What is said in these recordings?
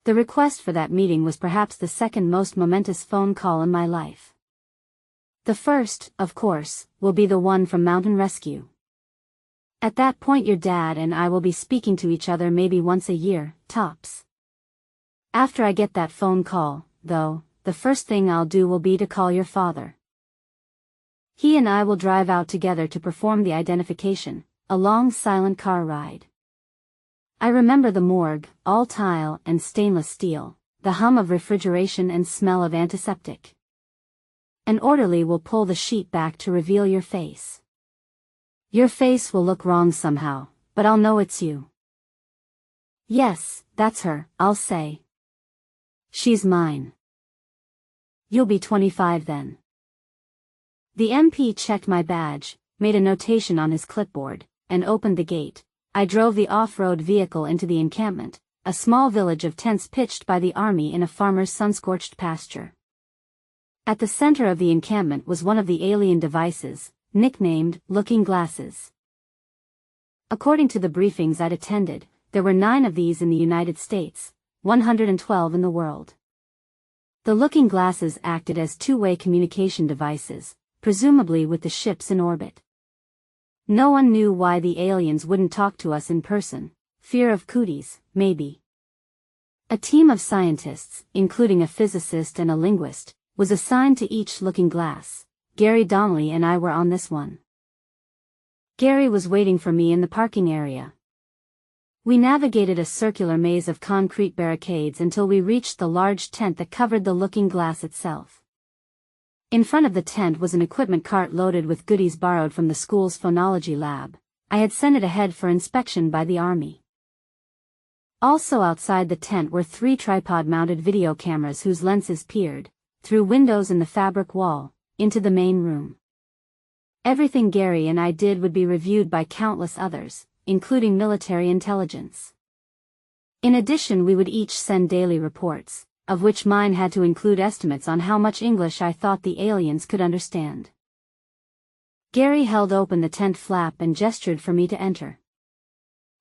The request for that meeting was perhaps the second most momentous phone call in my life. The first, of course, will be the one from Mountain Rescue. At that point your dad and I will be speaking to each other maybe once a year, tops. After I get that phone call, though, the first thing I'll do will be to call your father. He and I will drive out together to perform the identification, a long silent car ride. I remember the morgue, all tile and stainless steel, the hum of refrigeration and smell of antiseptic. An orderly will pull the sheet back to reveal your face. Your face will look wrong somehow, but I'll know it's you. Yes, that's her, I'll say. She's mine. You'll be 25 then. The MP checked my badge, made a notation on his clipboard, and opened the gate. I drove the off-road vehicle into the encampment, a small village of tents pitched by the army in a farmer's sun-scorched pasture. At the center of the encampment was one of the alien devices, nicknamed looking glasses. According to the briefings I'd attended, there were 9 of these in the United States, 112 in the world. The looking glasses acted as two-way communication devices, presumably with the ships in orbit. No one knew why the aliens wouldn't talk to us in person. Fear of cooties, maybe. A team of scientists, including a physicist and a linguist, was assigned to each looking glass. Gary Donnelly and I were on this one. Gary was waiting for me in the parking area. We navigated a circular maze of concrete barricades until we reached the large tent that covered the looking glass itself. In front of the tent was an equipment cart loaded with goodies borrowed from the school's phonology lab. I had sent it ahead for inspection by the army. Also outside the tent were 3 tripod-mounted video cameras whose lenses peered, through windows in the fabric wall, into the main room. Everything Gary and I did would be reviewed by countless others, including military intelligence. In addition, we would each send daily reports, of which mine had to include estimates on how much English I thought the aliens could understand. Gary held open the tent flap and gestured for me to enter.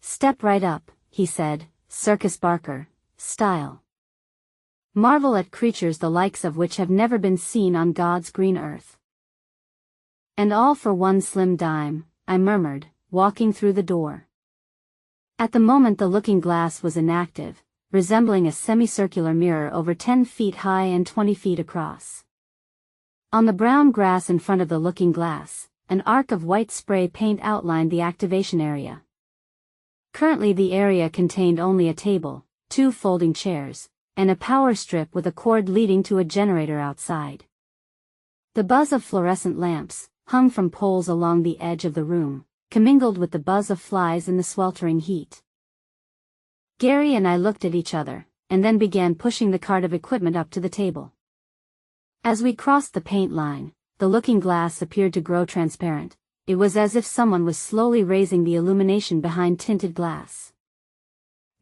"Step right up," he said, Circus Barker style. "Marvel at creatures the likes of which have never been seen on God's green earth." "And all for one slim dime," I murmured, walking through the door. At the moment the looking glass was inactive, resembling a semicircular mirror over 10 feet high and 20 feet across. On the brown grass in front of the looking glass, an arc of white spray paint outlined the activation area. Currently the area contained only a table, 2 folding chairs, and a power strip with a cord leading to a generator outside. The buzz of fluorescent lamps, hung from poles along the edge of the room, commingled with the buzz of flies in the sweltering heat. Gary and I looked at each other, and then began pushing the cart of equipment up to the table. As we crossed the paint line, the looking glass appeared to grow transparent. It was as if someone was slowly raising the illumination behind tinted glass.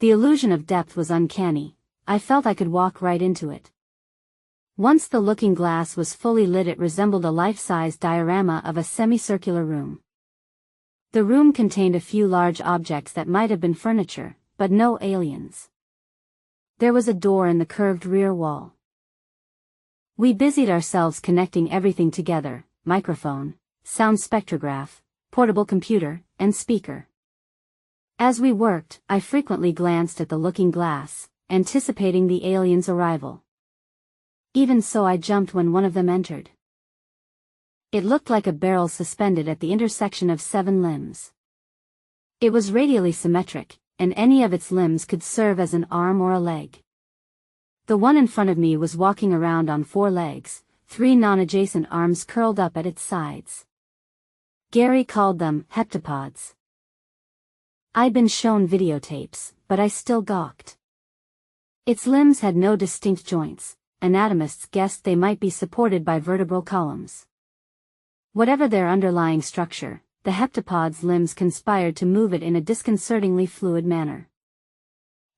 The illusion of depth was uncanny. I felt I could walk right into it. Once the looking glass was fully lit, it resembled a life-size diorama of a semicircular room. The room contained a few large objects that might have been furniture, but no aliens. There was a door in the curved rear wall. We busied ourselves connecting everything together: microphone, sound spectrograph, portable computer, and speaker. As we worked, I frequently glanced at the looking glass, anticipating the aliens' arrival. Even so, I jumped when one of them entered. It looked like a barrel suspended at the intersection of 7 limbs. It was radially symmetric, and any of its limbs could serve as an arm or a leg. The one in front of me was walking around on 4 legs, 3 non-adjacent arms curled up at its sides. Gary called them heptapods. I'd been shown videotapes, but I still gawked. Its limbs had no distinct joints. Anatomists guessed they might be supported by vertebral columns. Whatever their underlying structure, the heptapod's limbs conspired to move it in a disconcertingly fluid manner.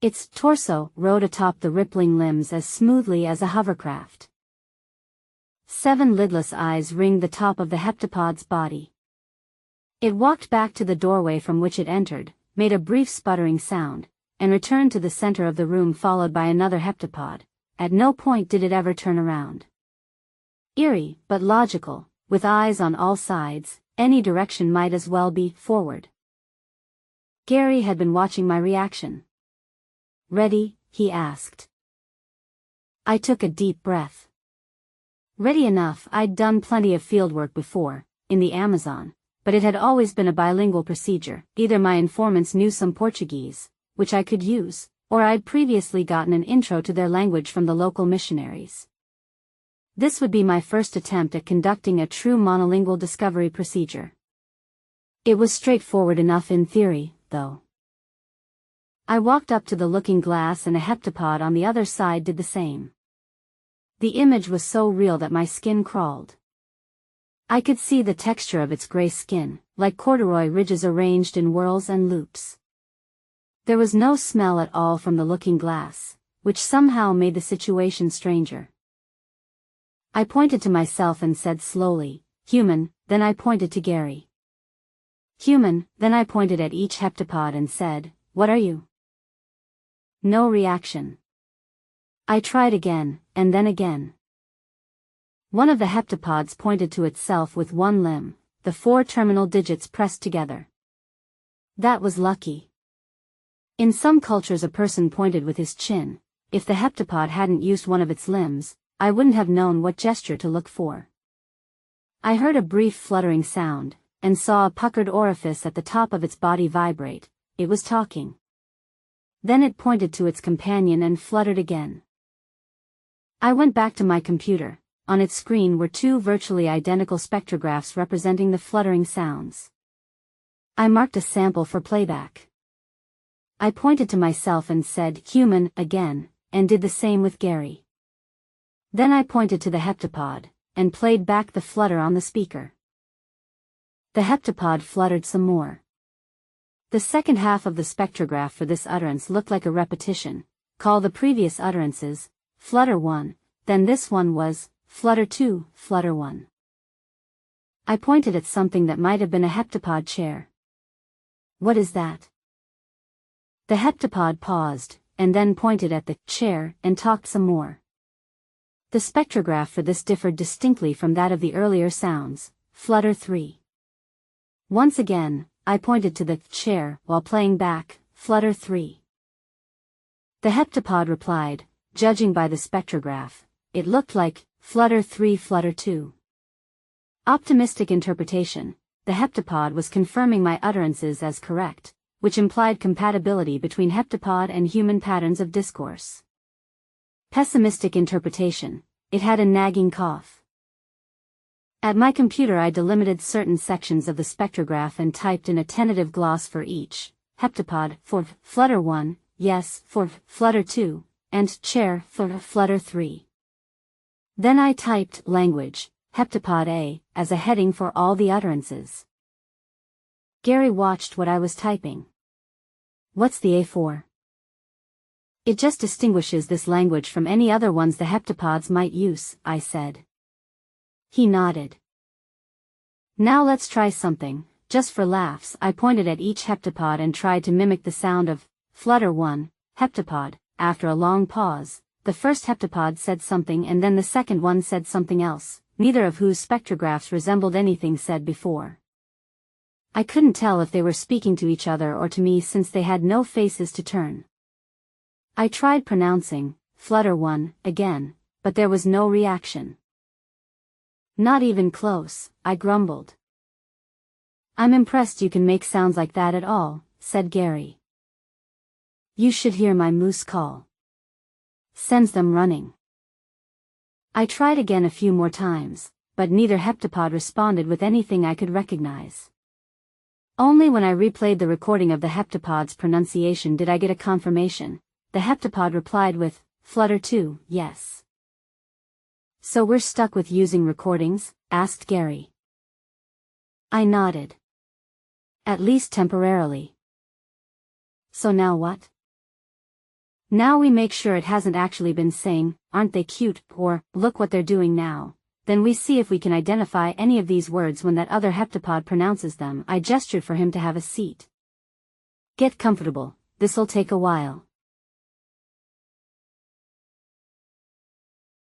Its torso rode atop the rippling limbs as smoothly as a hovercraft. 7 lidless eyes ringed the top of the heptapod's body. It walked back to the doorway from which it entered, made a brief sputtering sound, and returned to the center of the room followed by another heptapod. At no point did it ever turn around. Eerie, but logical, with eyes on all sides, any direction might as well be forward. Gary had been watching my reaction. "Ready?" he asked. I took a deep breath. Ready enough. I'd done plenty of fieldwork before, in the Amazon, but it had always been a bilingual procedure. Either my informants knew some Portuguese, which I could use, or I'd previously gotten an intro to their language from the local missionaries. This would be my first attempt at conducting a true monolingual discovery procedure. It was straightforward enough in theory, though. I walked up to the looking glass and a heptapod on the other side did the same. The image was so real that my skin crawled. I could see the texture of its gray skin, like corduroy ridges arranged in whorls and loops. There was no smell at all from the looking glass, which somehow made the situation stranger. I pointed to myself and said slowly, "Human," then I pointed to Gary. "Human," then I pointed at each heptapod and said, "What are you?" No reaction. I tried again, and then again. One of the heptapods pointed to itself with one limb, the 4 terminal digits pressed together. That was lucky. In some cultures a person pointed with his chin. If the heptapod hadn't used one of its limbs, I wouldn't have known what gesture to look for. I heard a brief fluttering sound, and saw a puckered orifice at the top of its body vibrate. It was talking. Then it pointed to its companion and fluttered again. I went back to my computer. On its screen were 2 virtually identical spectrographs representing the fluttering sounds. I marked a sample for playback. I pointed to myself and said, "Human," again, and did the same with Gary. Then I pointed to the heptapod, and played back the flutter on the speaker. The heptapod fluttered some more. The second half of the spectrograph for this utterance looked like a repetition. Call the previous utterances, flutter 1, then this one was, flutter 2, flutter 1. I pointed at something that might have been a heptapod chair. "What is that?" The heptapod paused, and then pointed at the chair and talked some more. The spectrograph for this differed distinctly from that of the earlier sounds, flutter 3. Once again, I pointed to the chair while playing back, flutter 3. The heptapod replied, judging by the spectrograph, it looked like, flutter 3, flutter 2. Optimistic interpretation, the heptapod was confirming my utterances as correct, which implied compatibility between heptapod and human patterns of discourse. Pessimistic interpretation, it had a nagging cough. At my computer I delimited certain sections of the spectrograph and typed in a tentative gloss for each, heptapod for flutter 1, yes for flutter 2, and chair for flutter 3. Then I typed language, heptapod A, as a heading for all the utterances. Gary watched what I was typing. "What's the A for?" "It just distinguishes this language from any other ones the heptapods might use," I said. He nodded. "Now let's try something." Just for laughs, I pointed at each heptapod and tried to mimic the sound of flutter 1, heptapod. After a long pause, the first heptapod said something and then the second one said something else, neither of whose spectrographs resembled anything said before. I couldn't tell if they were speaking to each other or to me since they had no faces to turn. I tried pronouncing flutter 1 again, but there was no reaction. "Not even close," I grumbled. "I'm impressed you can make sounds like that at all," said Gary. "You should hear my moose call. Sends them running." I tried again a few more times, but neither heptapod responded with anything I could recognize. Only when I replayed the recording of the heptapod's pronunciation did I get a confirmation. The heptapod replied with, "Flutter 2, yes." "So we're stuck with using recordings?" asked Gary. I nodded. "At least temporarily." "So now what?" "Now we make sure it hasn't actually been saying, 'Aren't they cute?' or 'Look what they're doing now.' Then we see if we can identify any of these words when that other heptapod pronounces them." I gestured for him to have a seat. "Get comfortable. this'll take a while.